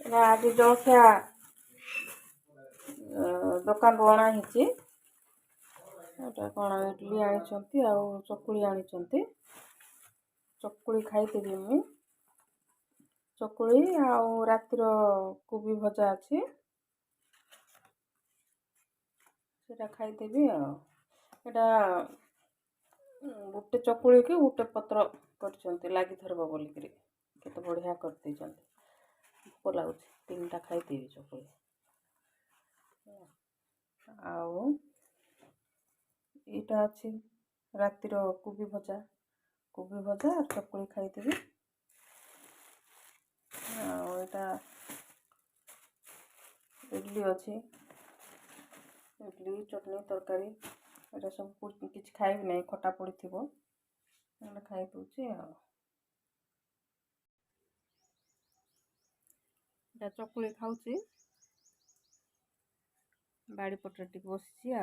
आज जलखिया दुकान रू अणा कौन इडली आनी चकुली आनी चकुली खाई मुई चकुली आउ रातिर कोबी भजा अच्छी से खाईदेवी आटा गोटे चकुली की गोटे पत्र कर लगी थरब बोलिकी केते बढ़िया करते भोक लगुच 3टा खाईदेवी चकुली आउ यहाँ अच्छी रातिर कोबी भजा और चकुली खाईदेवी आटा इडली अच्छी इडली चटनी तरकारी ये सब किसी खाइबी ना खटा पड़ी थी खाई दूचे चकुली खाऊची बाड़ी पटे टिक बसी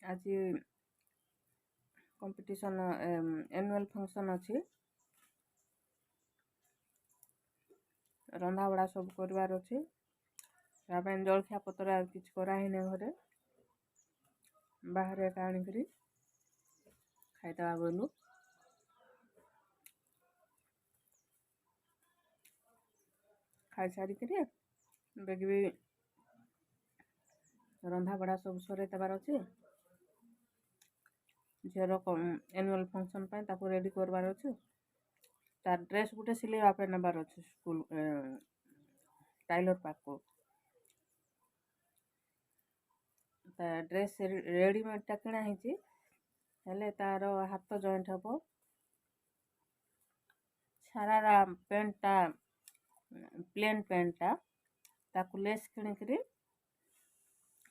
आज कंपटीशन एनुअल फंक्शन अच्छी रंधा बड़ा सब करवार अच्छे जलखिया पतर किसी कराही घरे बाहर एका आनिक खाईदे बोलू खाई सारिक बेग भी रंधा बड़ा सब सर देवार अच्छे झीर एनुअल फंक्शन रेडी करवार अच्छे तार ड्रेस गुटे सिलेवाई नबार अच्छे स्कूल टाइलर पाक को ड्रेस रेडीमेडटा किणा हेले तार हाथ जॉइंट हम सारा पेंटा प्लेन पेंटा ताकू लेस किणिक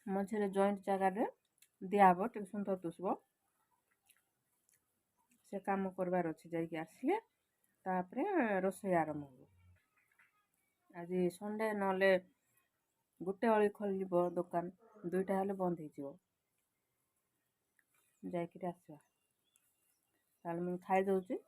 मझे जॉइंट जगार दिहब टे सुंदर दुसब से काम करवार अच्छे जाइए आसले तापरे रोसई आरंभ हो आज संडे नले गोटे बड़ी खोल दुकान 2टा हेले बंद हो जाकि आसवा मुझे खाई दौची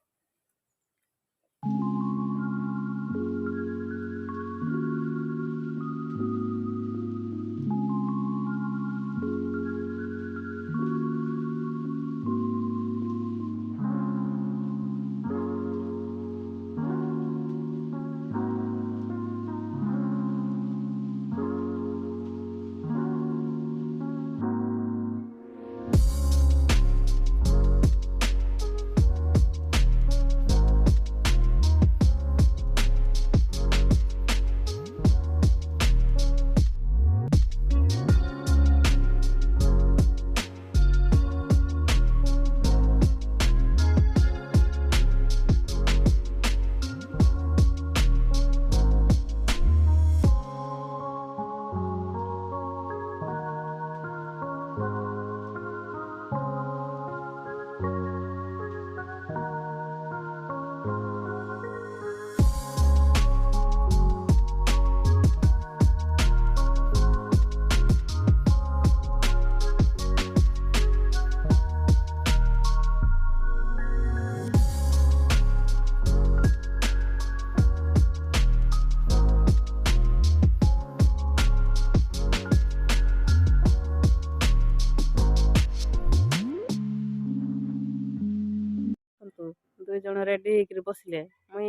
दुई जन रेडी होकर बसले मुई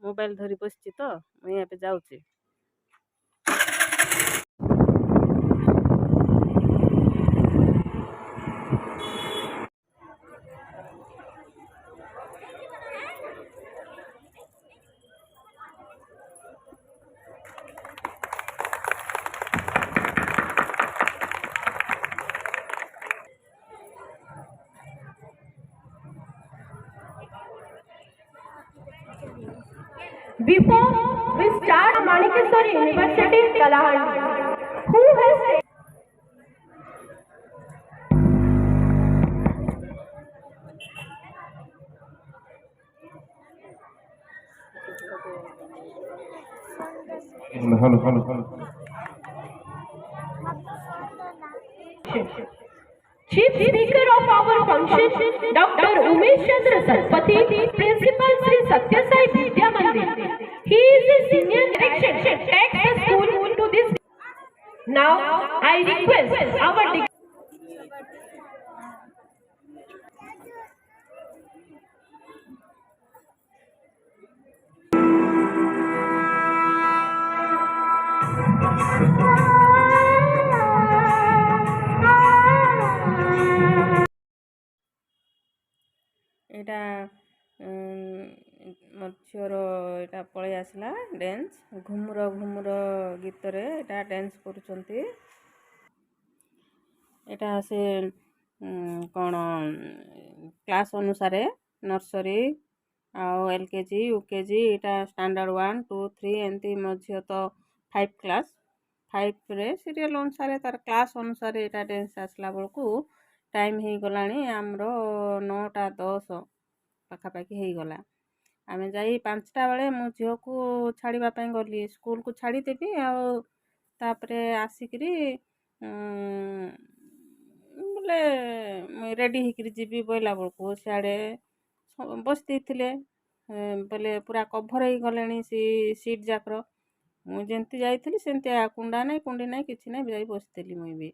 मोबाइल धरी बसची तो मुई यहाँ जाऊँगी Before we start Manikeshwari University Kalahandi, who has Chief Speaker of our function, Dr. Umesh Chandra Sarpati, Principal Sri Satya Sai Vidya Mandir. He is a senior direction. Take the school to this. Now, I request our ଏଇଟା ମୋ ଝିଅର ଏଇଟା ପଳେଇ ଆସିଲା dance Ghumura Ghumura ଗୀତରେ ଏଇଟା dance କରୁଛନ୍ତି। ଏଇଟା ସେ କ'ଣ କ୍ଲାସ୍ ଅନୁସାରେ ନର୍ସରୀ ଆଉ LKG UKG ଏଇଟା ଷ୍ଟାଣ୍ଡାର୍ଡ଼ 1 2 3 ଏମିତି ମୋ ଝିଅ ତ 5 କ୍ଲାସ୍ 5ରେ ସିରିଏଲ୍ ଅନୁସାରେ ତାର କ୍ଲାସ୍ ଅନୁସାରେ ଏଇଟା ଡ୍ୟାନ୍ସ ଆସିଲା ବେଳକୁ ଟାଇମ୍ ହେଇଗଲାଣି ଆମର 9ଟା 10 ପାଖାପାଖି ହେଇଗଲା। ଆମେ ଯାଇ 5ଟା ବେଳେ ମୋ ଝିଅକୁ ଛାଡ଼ିବା ପାଇଁ ଗଲି ସ୍କୁଲକୁ ଛାଡ଼ିଦେବି ଆଉ ତାପରେ ଆସିକିରି ବୋଲେ ରେଡ଼ି ହେଇକିରି ଯିବି ବୋଇଲା ବେଳକୁ ସିଆଡ଼େ ବସି ଦେଇଥିଲେ ବୋଲେ ପୁରା କଭର୍ ହେଇଗଲେଣି ସିଟ୍ ଯାକର। ମୁଁ ଯେମିତି ଯାଇଥିଲି ସେମିତି କୁଣ୍ଡା ନାହିଁ କୁଣ୍ଡି ନାହିଁ କିଛି ନାହିଁ ଯାଇ ବସିଥିଲି ମୁଇଁ ବି।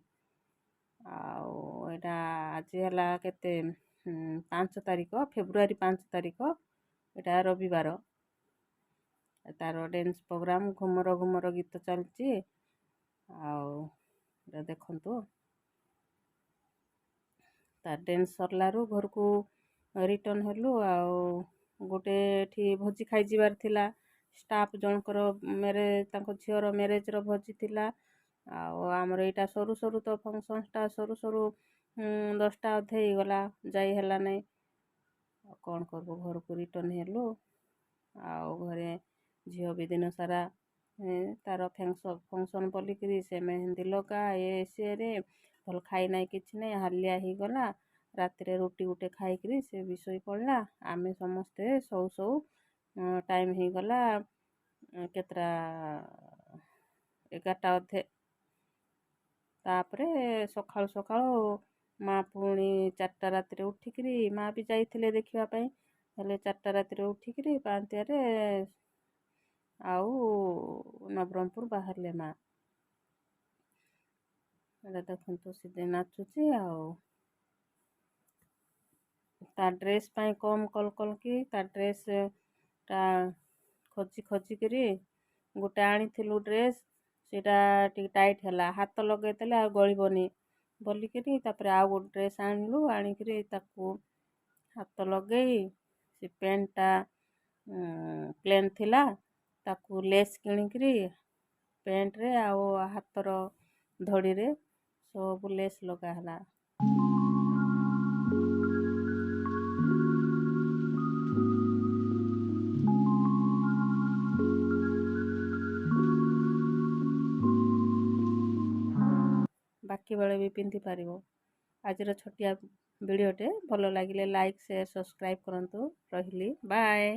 ଆଉ ଏଇଟା ଆଜି ହେଲା କେତେ 5 ତାରିଖ ଫେବୃଆରୀ 5 ତାରିଖ ଏଇଟା ରବିବାର। ତାର ଡ୍ୟାନ୍ସ ପ୍ରୋଗ୍ରାମ୍ ଘୁମର ଘୁମର ଗୀତ ଚାଲିଛି ଆଉ ଏଇଟା ଦେଖନ୍ତୁ। ତା ଡ୍ୟାନ୍ସ ସରିଲାରୁ ଘରକୁ ରିଟର୍ନ ହେଲୁ ଆଉ ଗୋଟେ ଏଠି ଭୋଜି ଖାଇଯିବାର ଥିଲା ଷ୍ଟାଫ୍ ଜଣଙ୍କର ତାଙ୍କ ଝିଅର ମ୍ୟାରେଜ୍ର ଭୋଜି ଥିଲା ଆଉ ଆମର ଏଇଟା ସରୁ ସରୁ ତ ଫଙ୍କସନ୍ଟା ସରୁ ସରୁ 10ଟା ଅଧେ ହେଇଗଲା ଯାଇ ହେଲା ନାହିଁ ଆଉ କ'ଣ କରିବୁ ଘରକୁ ରିଟର୍ନ ହେଲୁ। ଆଉ ଘରେ ଝିଅ ବି ଦିନ ସାରା ତାର ଫଙ୍କସନ୍ ବୋଲିକିରି ସେ ମେହେନ୍ଦି ଲଗା ସିଏରେ ଭଲ ଖାଇ ନାହିଁ କିଛି ନାହିଁ ହାଲିଆ ହେଇଗଲା। ରାତିରେ ରୁଟି ଗୋଟେ ଖାଇକିରି ସେ ବି ଶୋଇ ପଡ଼ିଲା। ଆମେ ସମସ୍ତେ ଶୋଉ ଶୋଉ ଟାଇମ୍ ହେଇଗଲା କେତେଟା 11ଟା ଅଧେ। ତାପରେ ସକାଳୁ ସକାଳୁ ମା ପୁଣି 4ଟା ରାତିରେ ଉଠିକିରି ମା ବି ଯାଇଥିଲେ ଦେଖିବା ପାଇଁ ହେଲେ 4ଟା ରାତିରେ ଉଠିକିରି ପାନ୍ତିଆରେ ଆଉ ନବରଙ୍ଗପୁର ବାହାରିଲେ ମା। ଏଇଟା ଦେଖନ୍ତୁ ସେ ନାଚୁଛି ଆଉ ତା ଡ୍ରେସ୍ ପାଇଁ କଲ୍ କି ତା ଡ୍ରେସ୍ଟା ଖୋଜିକିରି ଗୋଟେ ଆଣିଥିଲୁ ଡ୍ରେସ୍ ସେଇଟା ଟିକେ ଟାଇଟ୍ ହେଲା ହାତ ଲଗେଇଦେଲେ ଆଉ ଗଳିବନି ବୋଲିକିରି ତାପରେ ଆଉ ଗୋଟେ ଡ୍ରେସ୍ ଆଣିଲୁ ଆଣିକିରି ତାକୁ ହାତ ଲଗେଇ ସେ ପ୍ୟାଣ୍ଟଟା ପ୍ଲେନ୍ ଥିଲା ତାକୁ ଲେସ୍ କିଣିକିରି ପ୍ୟାଣ୍ଟରେ ଆଉ ହାତର ଧଡ଼ିରେ ସବୁ ଲେସ୍ ଲଗା ହେଲା। ବାକି ବେଳେ ବି ପିନ୍ଧି ପାରିବ। ଆଜିର ଛୋଟିଆ ଭିଡ଼ିଓଟେ ଭଲ ଲାଗିଲେ ଲାଇକ୍ ସେୟାର ସବସ୍କ୍ରାଇବ୍ କରନ୍ତୁ। ରହିଲି ବାଏ।